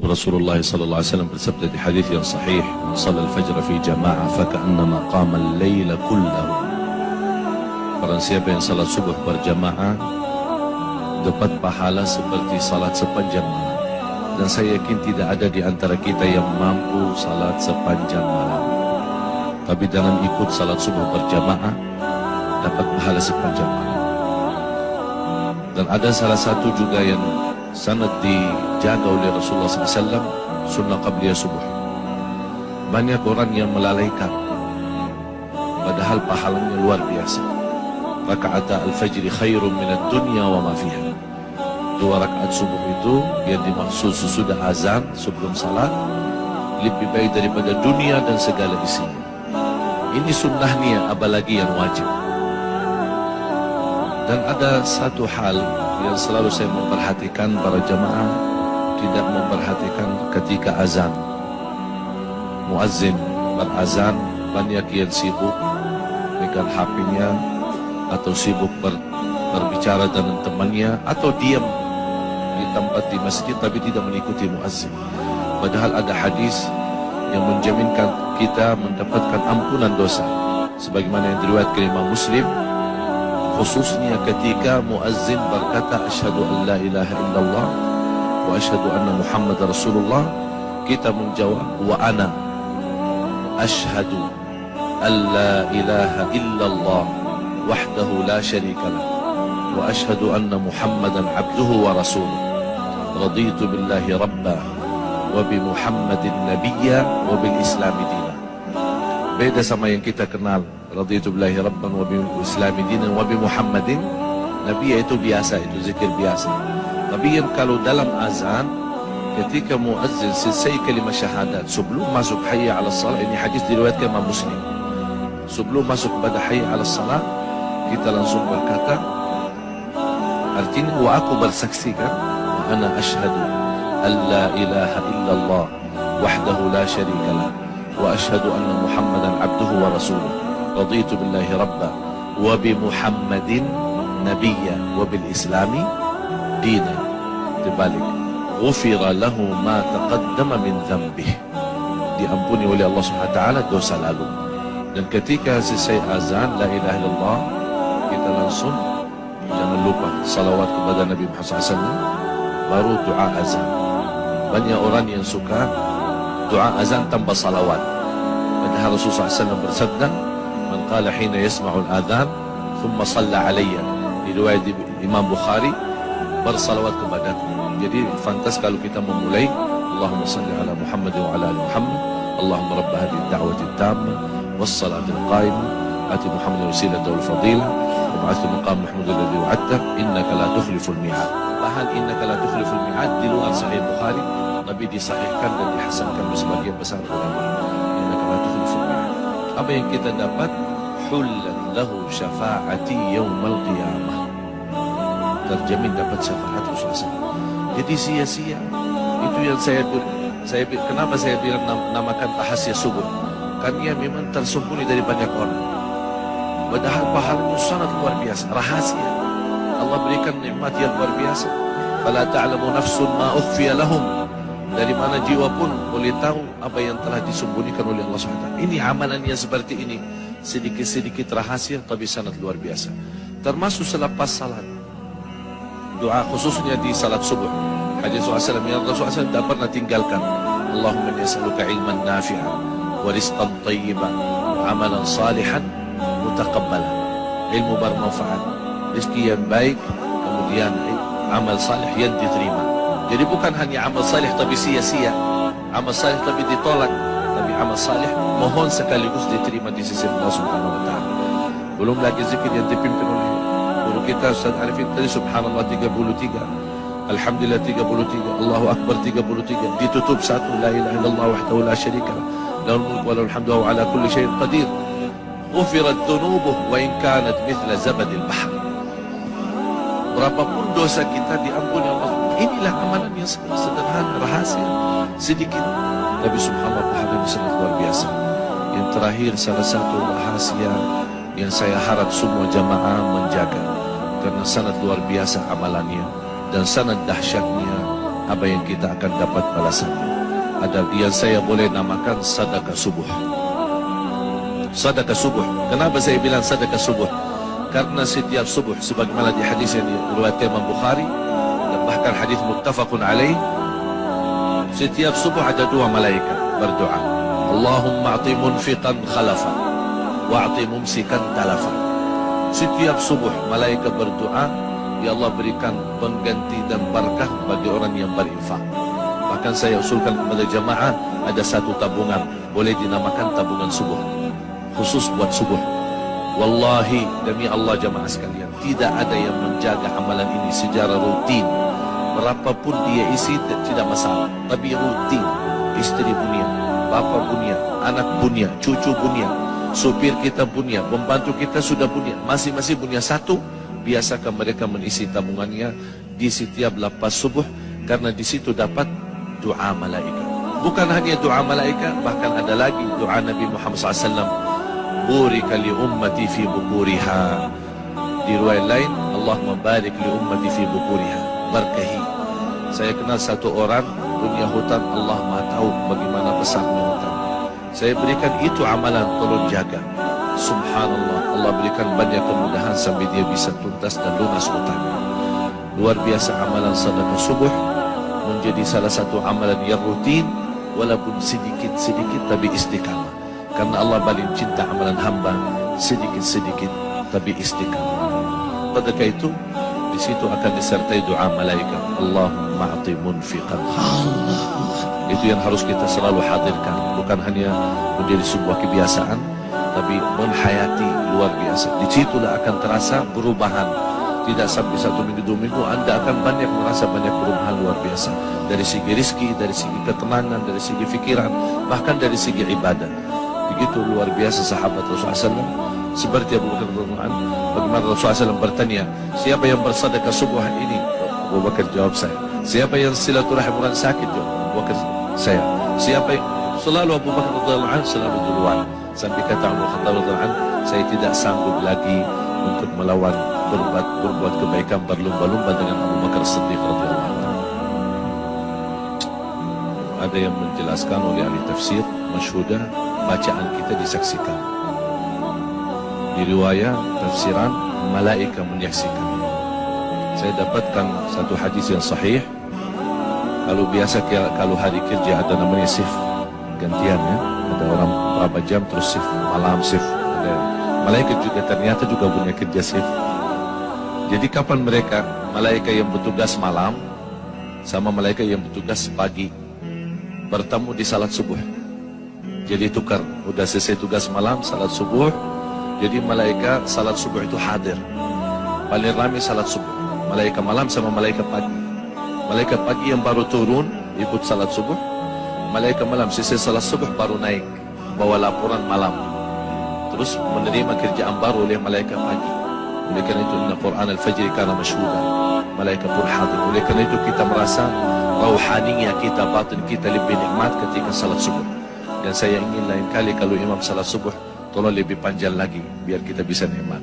Rasulullah sallallahu alaihi wasallam bersabda di hadis yang sahih, "Man shalla al-fajr fi jama'ah faka'annama qama al-laila kullahu." Barang siapa yang salat subuh berjamaah dapat pahala seperti salat sepanjang malam. Dan saya yakin tidak ada di antara kita yang mampu salat sepanjang malam. Tapi dengan ikut salat subuh berjamaah dapat pahala sepanjang malam. Dan ada salah satu juga yang sangat dijaga oleh Rasulullah SAW, sunnah qabliyah subuh. Banyak orang yang melalaikan, padahal pahalanya luar biasa. Raka'ata al-fajri khairun minad dunya wa ma fiha. 2 rakaat subuh itu yang dimaksud sesudah azan sebelum salat lebih baik daripada dunia dan segala isinya. Ini sunnahnya, apalagi yang wajib. Dan ada satu hal yang selalu saya memperhatikan, para jamaah tidak memperhatikan ketika azan. Muazzin berazan, banyak yang sibuk pegang HP-nya atau sibuk berbicara dengan temannya atau diam di tempat di masjid tapi tidak mengikuti muazzin. Padahal ada hadis yang menjaminkan kita mendapatkan ampunan dosa, sebagaimana yang diriwayatkan Imam Muslim, khususnya ketika muazzin berkata asyhadu an la ilaha illallah wa asyhadu anna Muhammad Rasulullah, kita menjawab wa ana asyhadu an la ilaha illallah wahdahu la syarika lah wa asyhadu anna Muhammadan abduhu wa rasuluh raditu billahi rabba wa bi Muhammadin nabiyya wa bil islami dina. Beda sama yang kita kenal, raditu billahi rabban wa bi islami dina wa bi Muhammadin nabiyya, itu biasa, itu zikir biasa. Tapi yang kalau dalam azan ketika muazzin selesai kalimat syahadat sebelum masuk hayya 'alas salat, ini hadis diriwayatkan Imam Muslim, sebelum masuk pada hayya 'alas salat kita langsung berkata, artinya wa aku bersaksikan, wa ana asyhadu an la ilaha illallah wahdahu la syarika lah wa asyhadu anna Muhammadan abduhu wa rasuluh raditu billahi rabba wa bi Muhammadin nabiyya wa bil islami dina. Dibalik, ghufira lahu ma taqaddama min dhanbih, diampuni oleh Allah Subhanahu wa taala dosa lalu. Dan ketika selesai azan la ilaha illallah, kita langsung jangan lupa salawat kepada Nabi Muhammad SAW, baru doa azan. Banyak orang yang suka doa azan tanpa salawat, padahal Rasulullah SAW bersabda, man qala hina yasma'ul adhan thumma salla alayya, diriwayat Imam Bukhari, bersalawat kepadaku. Jadi fantas kalau kita memulai Allahumma salli ala Muhammad wa ala ali Muhammad, Allahumma rabb hadhihi ad-da'wati at-tammah was-salati al-qa'imah ati Muhammadan wasilata wal fadilah wa ba'athu maqam Mahmud alladhi wa'adta innaka la tukhliful mi'ad. Bahan innaka la tukhliful mi'ad di luar sahih Bukhari, tapi disahihkan dan dihasankan oleh sebagian besar ulama. Innaka la tukhliful mi'ad. Apa yang kita dapat? Hullat lahu syafa'ati yaumal qiyamah, terjamin dapat syafaat Rasulullah. Jadi sia-sia. Itu yang saya kenapa saya bilang namakan rahasia subuh. Kan ia memang tersembunyi dari banyak orang, padahal pahalanya sangat luar biasa. Rahasia Allah berikan nikmat yang luar biasa. Fala ta'lamu nafsun ma ukhfiya lahum, dari mana jiwa pun boleh tahu apa yang telah disembunyikan oleh Allah SWT. Ini amalan yang seperti ini, sedikit-sedikit rahasia tapi sangat luar biasa. Termasuk selepas salat, doa khususnya di salat subuh. Hadis Rasulullah yang Rasulullah tidak pernah tinggalkan, Allahumma inni as'aluka ilman nafi'an wa rizqan tayyiban wa amalan salihan mutaqabbalan. Ilmu bermanfaat, rezeki yang baik, kemudian amal salih yang diterima. Jadi bukan hanya amal salih tapi sia-sia, amal salih tapi ditolak, tapi amal salih mohon sekaligus diterima di sisi Allah Subhanahu wa taala. Belum lagi zikir yang dipimpin oleh guru kita Ustaz Arifin tadi, subhanallah 33, alhamdulillah 33, Allahu akbar 33, ditutup satu la ilaha illallah wahdahu la syarika lah lahul mulku wa lahul hamdu wa ala kulli syai'in qadir. Ghufirat dhunubuh wa in kanat mithla zabadil bahr. Berapapun dosa kita diampuni Allah. Inilah amalan yang sederhana, rahasia, sedikit, tapi subhanallah pahalanya sangat luar biasa. Yang terakhir, salah satu rahasia yang saya harap semua jamaah menjaga, karena sangat luar biasa amalannya dan sangat dahsyatnya apa yang kita akan dapat balasannya. Ada yang saya boleh namakan sedekah subuh. Sedekah subuh. Kenapa saya bilang sedekah subuh? Karena setiap subuh, sebagaimana di hadis yang diriwayatkan Imam Bukhari dan bahkan hadis muttafaqun alaih, setiap subuh ada dua malaikat berdoa. Allahumma a'ti munfiqan khalafa wa a'ti mumsikan talafa. Setiap subuh malaikat berdoa, ya Allah berikan pengganti dan barakah bagi orang yang berinfak. Bahkan saya usulkan kepada jamaah, ada satu tabungan, boleh dinamakan tabungan subuh, khusus buat subuh. Wallahi, demi Allah jamaah sekalian, tidak ada yang menjaga amalan ini secara rutin. Berapapun dia isi tidak masalah, tapi rutin. Istri punya, bapa punya, anak punya, cucu punya, supir kita punya, pembantu kita sudah punya, masing-masing punya satu. Biasakan mereka mengisi tabungannya di setiap lepas subuh, karena di situ dapat doa malaikat. Bukan hanya doa malaikat, bahkan ada lagi doa Nabi Muhammad SAW. Burika li ummati fi bukuriha. Di riwayat lain, Allahumma barik li ummati fi bukuriha. Berkahi. Saya kenal satu orang punya hutan, Allah Maha tahu bagaimana besarnya hutan. Saya berikan itu amalan, tolong jaga. Subhanallah, Allah berikan banyak kemudahan sampai dia bisa tuntas dan lunas hutangnya. Luar biasa amalan sedekah subuh, menjadi salah satu amalan yang rutin, walaupun sedikit-sedikit tapi istiqamah. Karena Allah paling cinta amalan hamba sedikit-sedikit tapi istiqamah. Sedekah itu di situ akan disertai doa malaikat. Allahumma a'ti munfiqan khalafa. Itu yang harus kita selalu hadirkan, bukan hanya menjadi sebuah kebiasaan, tapi menghayati luar biasa. Di situlah akan terasa perubahan. Tidak sampai 1 minggu 2 minggu Anda akan banyak merasa banyak perubahan luar biasa. Dari segi rezeki, dari segi ketenangan, dari segi fikiran, bahkan dari segi ibadah. Begitu luar biasa sahabat Rasulullah SAW. Seperti Abu Bakar radhiyallahu anhu, bagaimana Rasulullah SAW bertanya, siapa yang bersedekah subuh ini? Abu Bakar jawab saya. Siapa yang silaturahim orang sakit? Abu Bakar saya. Siapa yang selalu Abu Bakar radhiyallahu anhu selalu duluan. Sampai kata Umar Khattab radhiyallahu anhu, saya tidak sanggup lagi untuk melawan berbuat kebaikan berlumba-lumba dengan Abu Bakar Siddiq radhiyallahu anhu. Ada yang menjelaskan oleh ahli tafsir masyhudah, bacaan kita disaksikan. Di riwayat tafsiran, malaikat menyaksikan. Saya dapatkan satu hadis yang sahih. Kalau biasa kalau hari kerja ada namanya shift gantian ya. Ada orang berapa jam terus shift malam shift. Ada malaikat juga ternyata juga punya kerja shift. Jadi kapan mereka malaikat yang bertugas malam sama malaikat yang bertugas pagi bertemu di salat subuh. Jadi tukar, udah selesai tugas malam salat subuh. Jadi malaikat salat subuh itu hadir. Paling ramai salat subuh. Malaikat malam sama malaikat pagi. Malaikat pagi yang baru turun ikut salat subuh. Malaikat malam selesai salat subuh baru naik bawa laporan malam. Terus menerima kerjaan baru oleh malaikat pagi. Oleh kerana itu inna Quran al-Fajr kana masyhuda. Malaikat pun hadir. Oleh kerana itu kita merasa rauhaninya kita, batin kita lebih nikmat ketika salat subuh. Dan saya ingin lain kali kalau imam salat subuh tolong lebih panjang lagi biar kita bisa nikmat.